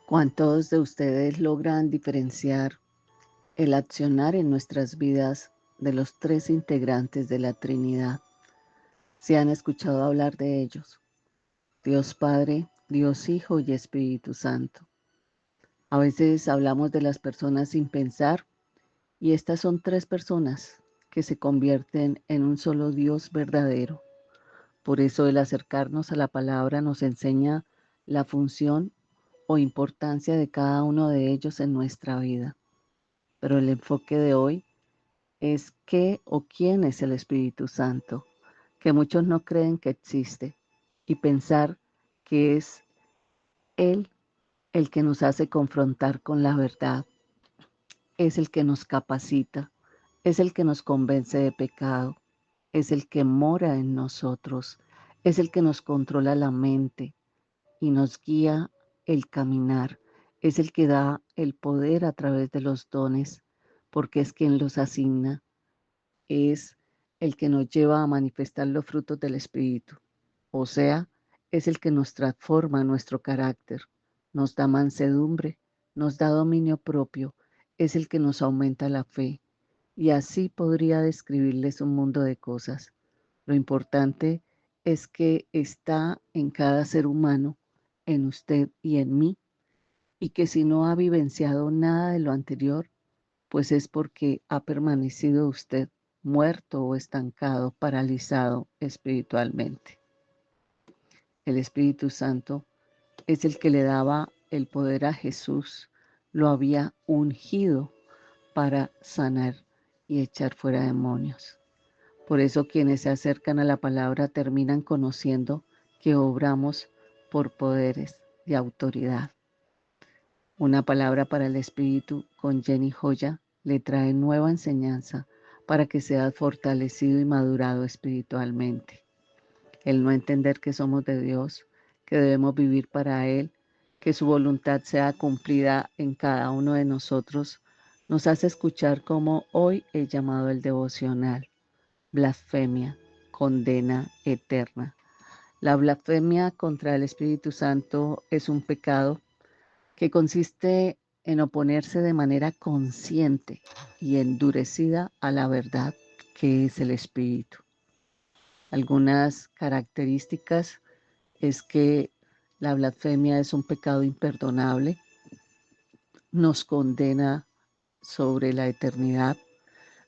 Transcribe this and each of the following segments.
¿Cuántos de ustedes logran diferenciar el accionar en nuestras vidas de los tres integrantes de la Trinidad? ¿Se han escuchado hablar de ellos? Dios Padre, Dios Hijo y Espíritu Santo. A veces hablamos de las personas sin pensar y estas son tres personas que se convierten en un solo Dios verdadero. Por eso el acercarnos a la palabra nos enseña la función o importancia de cada uno de ellos en nuestra vida. Pero el enfoque de hoy es qué o quién es el Espíritu Santo, que muchos no creen que existe, y pensar que es Él el que nos hace confrontar con la verdad, es el que nos capacita, es el que nos convence de pecado, es el que mora en nosotros, es el que nos controla la mente y nos guía el caminar, es el que da el poder a través de los dones, porque es quien los asigna, es el que nos lleva a manifestar los frutos del Espíritu, o sea, es el que nos transforma nuestro carácter, nos da mansedumbre, nos da dominio propio, es el que nos aumenta la fe, y así podría describirles un mundo de cosas. Lo importante es que está en cada ser humano, en usted y en mí, y que si no ha vivenciado nada de lo anterior, pues es porque ha permanecido usted muerto o estancado, paralizado espiritualmente. El Espíritu Santo es el que le daba el poder a Jesús, lo había ungido para sanar y echar fuera demonios. Por eso quienes se acercan a la palabra terminan conociendo que obramos por poderes de autoridad. Una palabra para el Espíritu con Jenny Joya le trae nueva enseñanza para que seas fortalecido y madurado espiritualmente. El no entender que somos de Dios, que debemos vivir para Él, que su voluntad sea cumplida en cada uno de nosotros, nos hace escuchar como hoy he llamado el devocional: blasfemia, condena eterna. La blasfemia contra el Espíritu Santo es un pecado que consiste en oponerse de manera consciente y endurecida a la verdad que es el Espíritu. Algunas características es que la blasfemia es un pecado imperdonable, nos condena sobre la eternidad,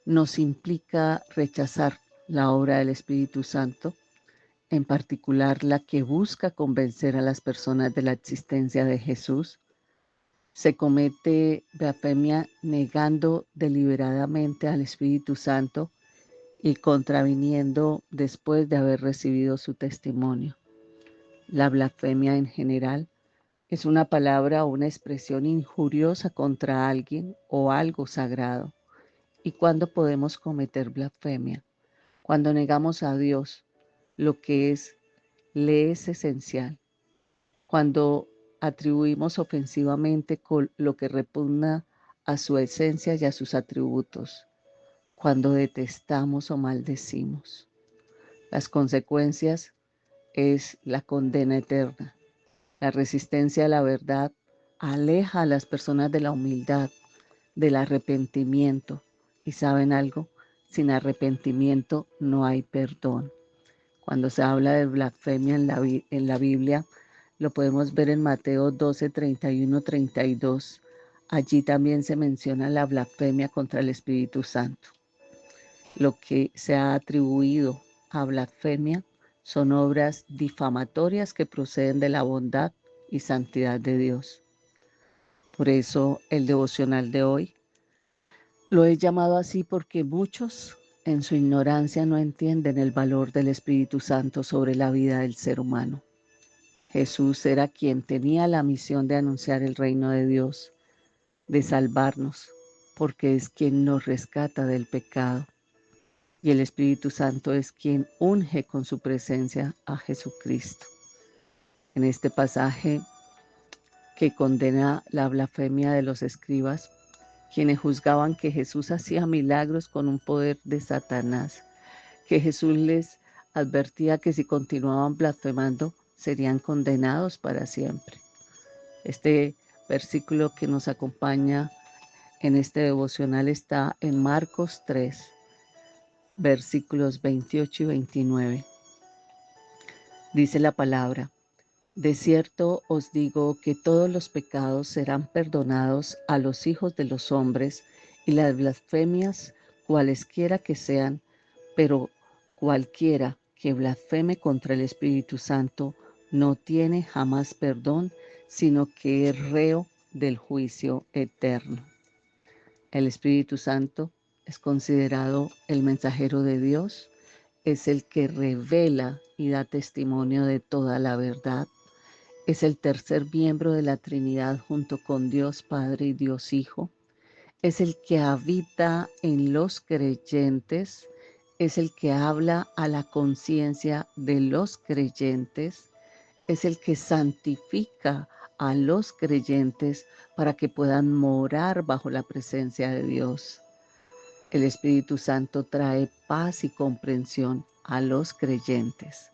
nos implica rechazar la obra del Espíritu Santo, en particular la que busca convencer a las personas de la existencia de Jesús. Se comete blasfemia negando deliberadamente al Espíritu Santo y contraviniendo después de haber recibido su testimonio. La blasfemia en general es una palabra o una expresión injuriosa contra alguien o algo sagrado. ¿Y cuándo podemos cometer blasfemia? Cuando negamos a Dios lo que le es esencial, cuando atribuimos ofensivamente con lo que repugna a su esencia y a sus atributos, cuando detestamos o maldecimos. Las consecuencias es la condena eterna. La resistencia a la verdad aleja a las personas de la humildad, del arrepentimiento. ¿Y saben algo? Sin arrepentimiento no hay perdón. Cuando se habla de blasfemia en la Biblia, lo podemos ver en Mateo 12, 31, 32. Allí también se menciona la blasfemia contra el Espíritu Santo. Lo que se ha atribuido a blasfemia son obras difamatorias que proceden de la bondad y santidad de Dios. Por eso el devocional de hoy lo he llamado así porque muchos en su ignorancia no entienden el valor del Espíritu Santo sobre la vida del ser humano. Jesús era quien tenía la misión de anunciar el reino de Dios, de salvarnos, porque es quien nos rescata del pecado. Y el Espíritu Santo es quien unge con su presencia a Jesucristo. En este pasaje que condena la blasfemia de los escribas, quienes juzgaban que Jesús hacía milagros con un poder de Satanás, que Jesús les advertía que si continuaban blasfemando serían condenados para siempre. Este versículo que nos acompaña en este devocional está en Marcos 3, versículos 28 y 29. Dice la palabra: de cierto os digo que todos los pecados serán perdonados a los hijos de los hombres y las blasfemias, cualesquiera que sean, pero cualquiera que blasfeme contra el Espíritu Santo no tiene jamás perdón, sino que es reo del juicio eterno. El Espíritu Santo es considerado el mensajero de Dios, es el que revela y da testimonio de toda la verdad. Es el tercer miembro de la Trinidad junto con Dios Padre y Dios Hijo. Es el que habita en los creyentes. Es el que habla a la conciencia de los creyentes. Es el que santifica a los creyentes para que puedan morar bajo la presencia de Dios. El Espíritu Santo trae paz y comprensión a los creyentes.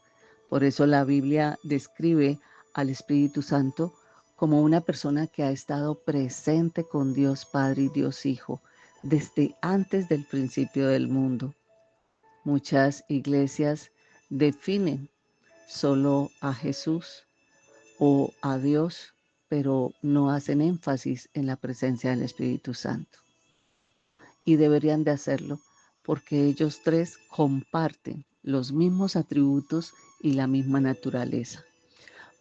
Por eso la Biblia describe al Espíritu Santo como una persona que ha estado presente con Dios Padre y Dios Hijo desde antes del principio del mundo. Muchas iglesias definen solo a Jesús o a Dios, pero no hacen énfasis en la presencia del Espíritu Santo. Y deberían de hacerlo porque ellos tres comparten los mismos atributos y la misma naturaleza.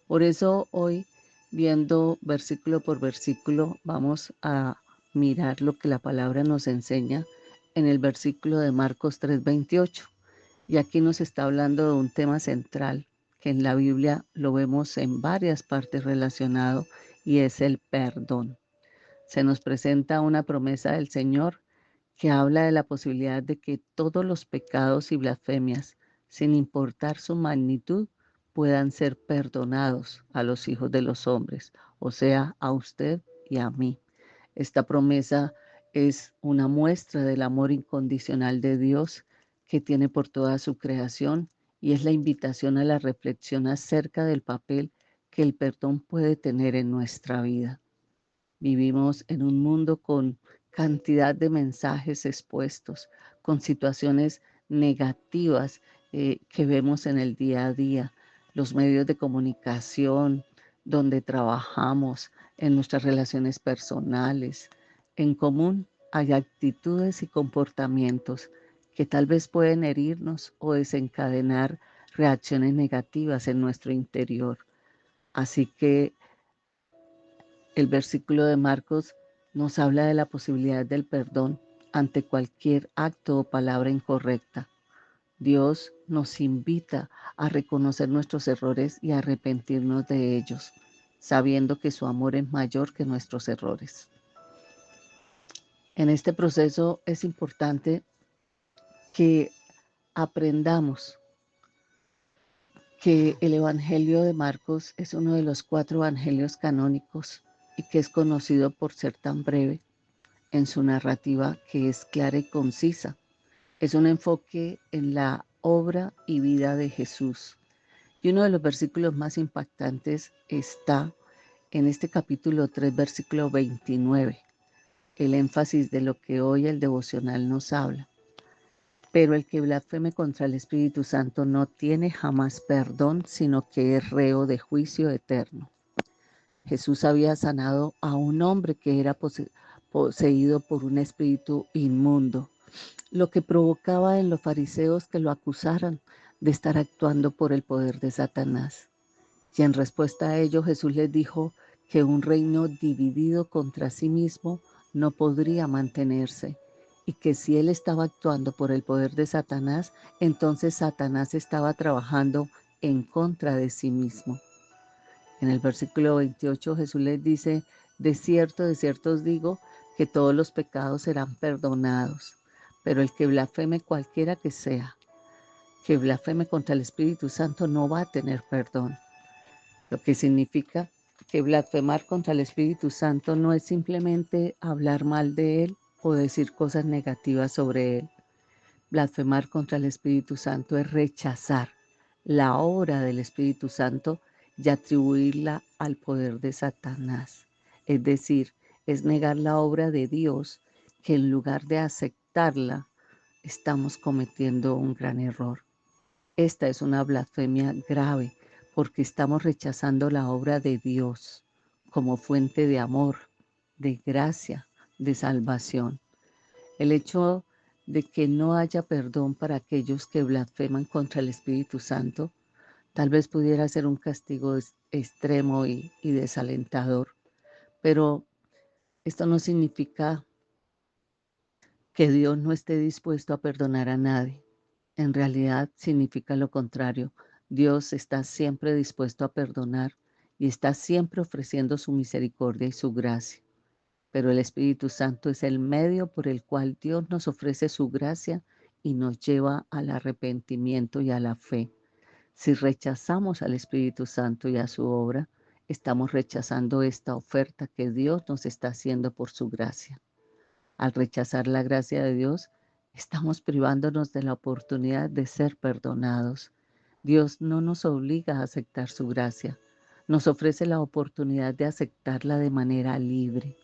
Por eso hoy, viendo versículo por versículo, vamos a mirar lo que la palabra nos enseña en el versículo de Marcos 3:28. Y aquí nos está hablando de un tema central que en la Biblia lo vemos en varias partes relacionado, y es el perdón. Se nos presenta una promesa del Señor que habla de la posibilidad de que todos los pecados y blasfemias, sin importar su magnitud, puedan ser perdonados a los hijos de los hombres, o sea, a usted y a mí. Esta promesa es una muestra del amor incondicional de Dios que tiene por toda su creación, y es la invitación a la reflexión acerca del papel que el perdón puede tener en nuestra vida. Vivimos en un mundo con cantidad de mensajes expuestos, con situaciones negativas que vemos en el día a día, los medios de comunicación, donde trabajamos, en nuestras relaciones personales. En común hay actitudes y comportamientos que tal vez pueden herirnos o desencadenar reacciones negativas en nuestro interior. Así que el versículo de Marcos nos habla de la posibilidad del perdón ante cualquier acto o palabra incorrecta. Dios nos invita a reconocer nuestros errores y a arrepentirnos de ellos, sabiendo que su amor es mayor que nuestros errores. En este proceso es importante que aprendamos que el Evangelio de Marcos es uno de los 4 evangelios canónicos y que es conocido por ser tan breve en su narrativa, que es clara y concisa. Es un enfoque en la obra y vida de Jesús. Y uno de los versículos más impactantes está en este capítulo 3, versículo 29, el énfasis de lo que hoy el devocional nos habla. Pero el que blasfeme contra el Espíritu Santo no tiene jamás perdón, sino que es reo de juicio eterno. Jesús había sanado a un hombre que era poseído por un espíritu inmundo, lo que provocaba en los fariseos que lo acusaran de estar actuando por el poder de Satanás. Y en respuesta a ello, Jesús les dijo que un reino dividido contra sí mismo no podría mantenerse, y que si él estaba actuando por el poder de Satanás, entonces Satanás estaba trabajando en contra de sí mismo. En el versículo 28 Jesús les dice: de cierto os digo que todos los pecados serán perdonados, pero el que blasfeme, cualquiera que sea, que blasfeme contra el Espíritu Santo, no va a tener perdón. Lo que significa que blasfemar contra el Espíritu Santo no es simplemente hablar mal de Él o decir cosas negativas sobre Él. Blasfemar contra el Espíritu Santo es rechazar la obra del Espíritu Santo y atribuirla al poder de Satanás. Es decir, es negar la obra de Dios, que en lugar de aceptarla, estamos cometiendo un gran error. Esta es una blasfemia grave porque estamos rechazando la obra de Dios como fuente de amor, de gracia, de salvación. El hecho de que no haya perdón para aquellos que blasfeman contra el Espíritu Santo tal vez pudiera ser un castigo extremo y desalentador, pero esto no significa que Dios no esté dispuesto a perdonar a nadie. En realidad significa lo contrario. Dios está siempre dispuesto a perdonar y está siempre ofreciendo su misericordia y su gracia. Pero el Espíritu Santo es el medio por el cual Dios nos ofrece su gracia y nos lleva al arrepentimiento y a la fe. Si rechazamos al Espíritu Santo y a su obra, estamos rechazando esta oferta que Dios nos está haciendo por su gracia. Al rechazar la gracia de Dios, estamos privándonos de la oportunidad de ser perdonados. Dios no nos obliga a aceptar su gracia, nos ofrece la oportunidad de aceptarla de manera libre.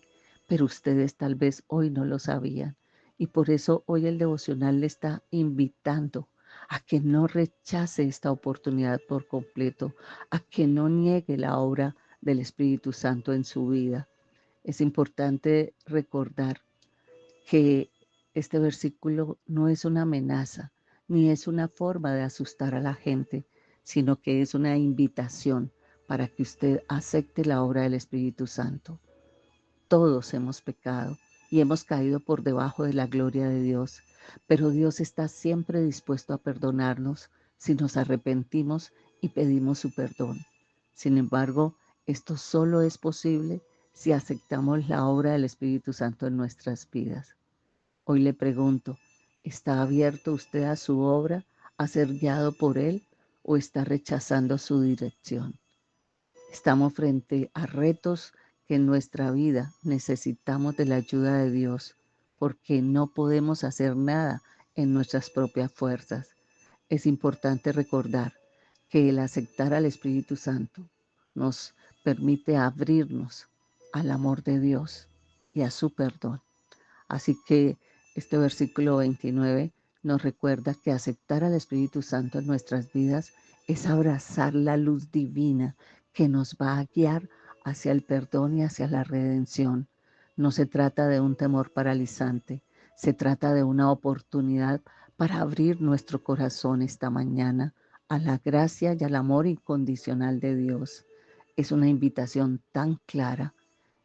Pero ustedes tal vez hoy no lo sabían y por eso hoy el devocional le está invitando a que no rechace esta oportunidad por completo, a que no niegue la obra del Espíritu Santo en su vida. Es importante recordar que este versículo no es una amenaza, ni es una forma de asustar a la gente, sino que es una invitación para que usted acepte la obra del Espíritu Santo. Todos hemos pecado y hemos caído por debajo de la gloria de Dios, pero Dios está siempre dispuesto a perdonarnos si nos arrepentimos y pedimos su perdón. Sin embargo, esto solo es posible si aceptamos la obra del Espíritu Santo en nuestras vidas. Hoy le pregunto, ¿está abierto usted a su obra, a ser guiado por Él o está rechazando su dirección? Estamos frente a retos que en nuestra vida necesitamos de la ayuda de Dios porque no podemos hacer nada en nuestras propias fuerzas. Es importante recordar que el aceptar al Espíritu Santo nos permite abrirnos al amor de Dios y a su perdón. Así que este versículo 29 nos recuerda que aceptar al Espíritu Santo en nuestras vidas es abrazar la luz divina que nos va a guiar hacia el perdón y hacia la redención. No se trata de un temor paralizante, se trata de una oportunidad para abrir nuestro corazón esta mañana a la gracia y al amor incondicional de Dios. Es una invitación tan clara.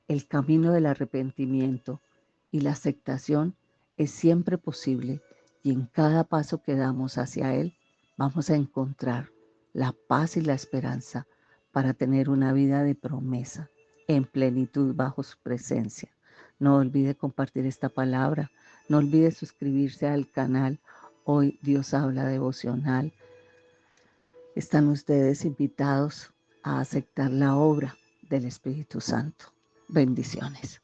El camino del arrepentimiento y la aceptación es siempre posible y en cada paso que damos hacia Él vamos a encontrar la paz y la esperanza para tener una vida de promesa en plenitud bajo su presencia. No olvide compartir esta palabra, no olvide suscribirse al canal. Hoy Dios habla devocional. Están ustedes invitados a aceptar la obra del Espíritu Santo. Bendiciones.